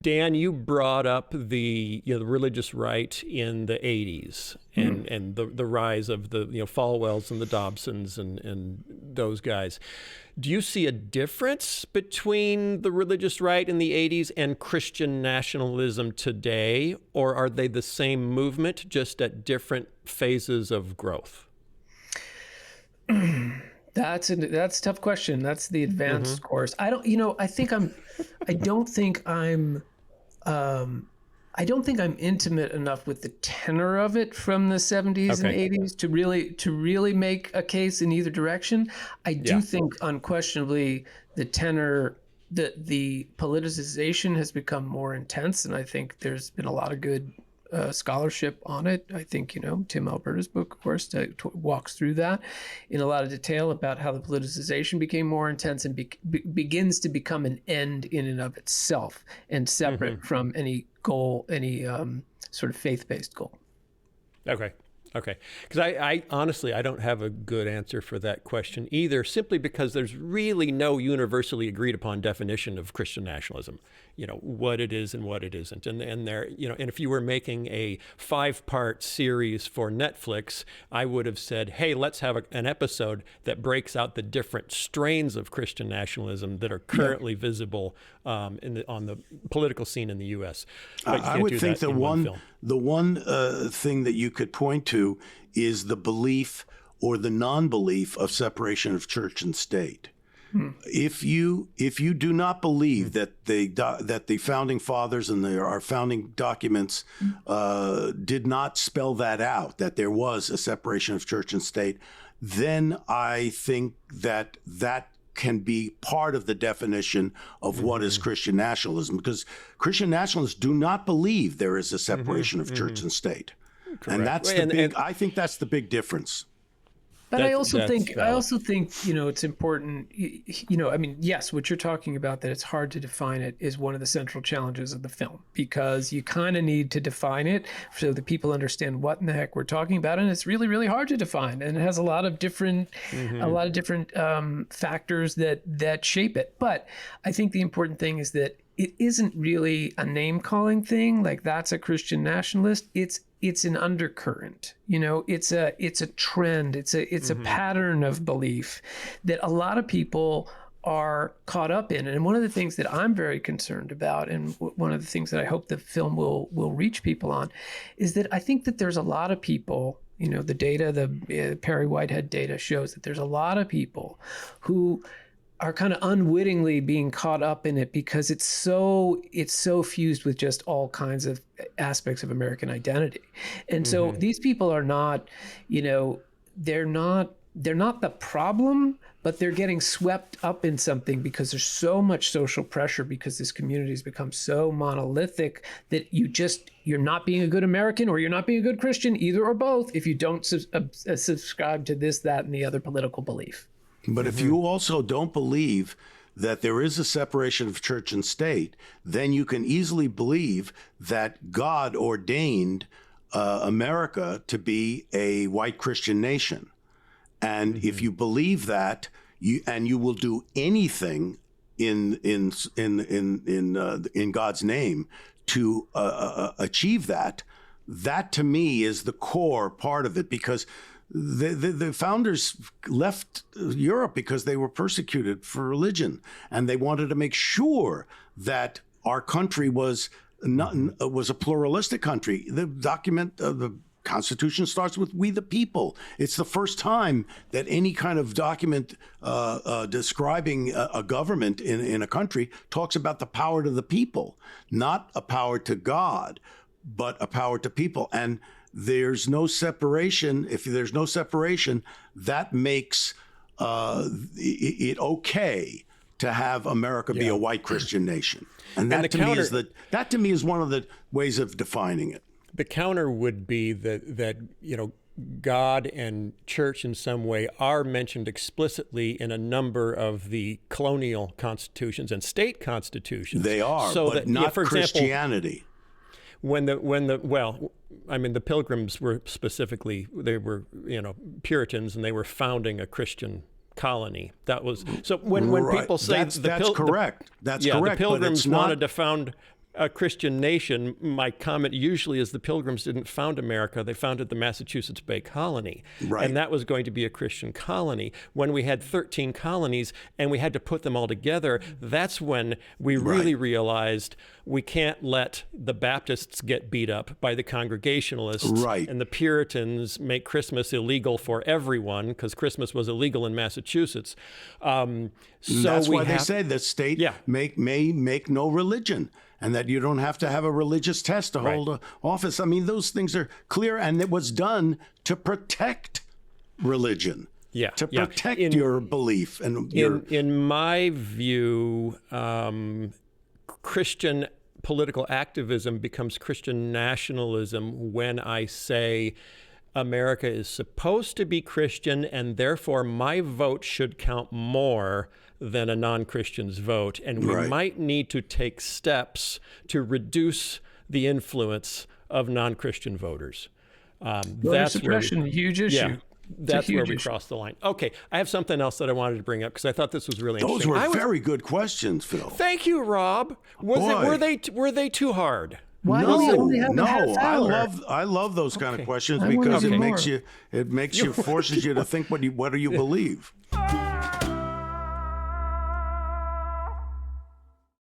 Dan, you brought up the the religious right in the 80s and the rise of the Falwells and the Dobsons and those guys. Do you see a difference between the religious right in the 80s and Christian nationalism today, or are they the same movement just at different phases of growth? That's a tough question. That's the advanced course. I don't think I'm intimate enough with the tenor of it from the 70s and 80s to really make a case in either direction. I do think unquestionably the tenor, the politicization has become more intense, and I think there's been a lot of good scholarship on it. I think, Tim Alberta's book, of course, walks through that in a lot of detail about how the politicization became more intense and begins to become an end in and of itself and separate from any goal, any sort of faith-based goal. Okay. Because I honestly, I don't have a good answer for that question either, simply because there's really no universally agreed upon definition of Christian nationalism, what it is and what it isn't. And there, and if you were making a 5-part series for Netflix, I would have said, hey, let's have an episode that breaks out the different strains of Christian nationalism that are currently visible on the political scene in the U.S. I would think the one thing that you could point to is the belief or the non-belief of separation of church and state. If you do not believe that the founding fathers and our founding documents did not spell that out, that there was a separation of church and state, then I think that can be part of the definition of what is Christian nationalism, because Christian nationalists do not believe there is a separation of church and state. Correct. And that's I think that's the big difference. But I also think it's important, yes, what you're talking about, that it's hard to define it, is one of the central challenges of the film, because you kind of need to define it so that people understand what in the heck we're talking about. And it's really, really hard to define. And it has a lot of different factors that shape it. But I think the important thing is that it isn't really a name calling thing, like that's a Christian nationalist. It's an undercurrent, it's a trend. It's a pattern of belief that a lot of people are caught up in. And one of the things that I'm very concerned about, and one of the things that I hope the film will reach people on, is that I think that there's a lot of people, the data, the Perry Whitehead data shows that there's a lot of people who are kind of unwittingly being caught up in it because it's so fused with just all kinds of aspects of American identity. And so these people are not, they're not the problem, but they're getting swept up in something because there's so much social pressure, because this community has become so monolithic that you're not being a good American or you're not being a good Christian, either or both, if you don't subscribe to this, that, and the other political belief. But if you also don't believe that there is a separation of church and state, then you can easily believe that God ordained America to be a white Christian nation. And if you believe that, you will do anything in God's name to achieve that. That to me is the core part of it, because the founders left Europe because they were persecuted for religion, and they wanted to make sure that our country was a pluralistic country. The Constitution starts with "we the people." It's the first time that any kind of document describing a government in a country talks about the power to the people, not a power to God, but a power to people. And there's no separation. If there's no separation, that makes it okay to have America be a white Christian nation. And that to me is one of the ways of defining it. The counter would be that God and church in some way are mentioned explicitly in a number of the colonial constitutions and state constitutions. They are, so but not for Christianity. Example, the Pilgrims were specifically, they were, Puritans, and they were founding a Christian colony. That was, so when people say that's correct. That's correct. The Pilgrims wanted to found a Christian nation, my comment usually is the Pilgrims didn't found America. They founded the Massachusetts Bay Colony. Right. And that was going to be a Christian colony. When we had 13 colonies and we had to put them all together, that's when we really realized we can't let the Baptists get beat up by the Congregationalists. Right. And the Puritans make Christmas illegal for everyone, because Christmas was illegal in Massachusetts. So that's why they say the state may make no religion, and that you don't have to have a religious test to hold an office. I mean, those things are clear, and it was done to protect religion, to protect your belief. And in my view, Christian political activism becomes Christian nationalism when I say America is supposed to be Christian, and therefore my vote should count more than a non-Christian's vote. And we might need to take steps to reduce the influence of non-Christian voters. Voter suppression, huge issue. Yeah, that's where we cross the line. Okay, I have something else that I wanted to bring up because I thought this was really interesting. Those were very good questions, Phil. Thank you, Rob. Were they too hard? Why do we only have a half hour? I love those kind of questions because it makes you forces you to think what do you believe.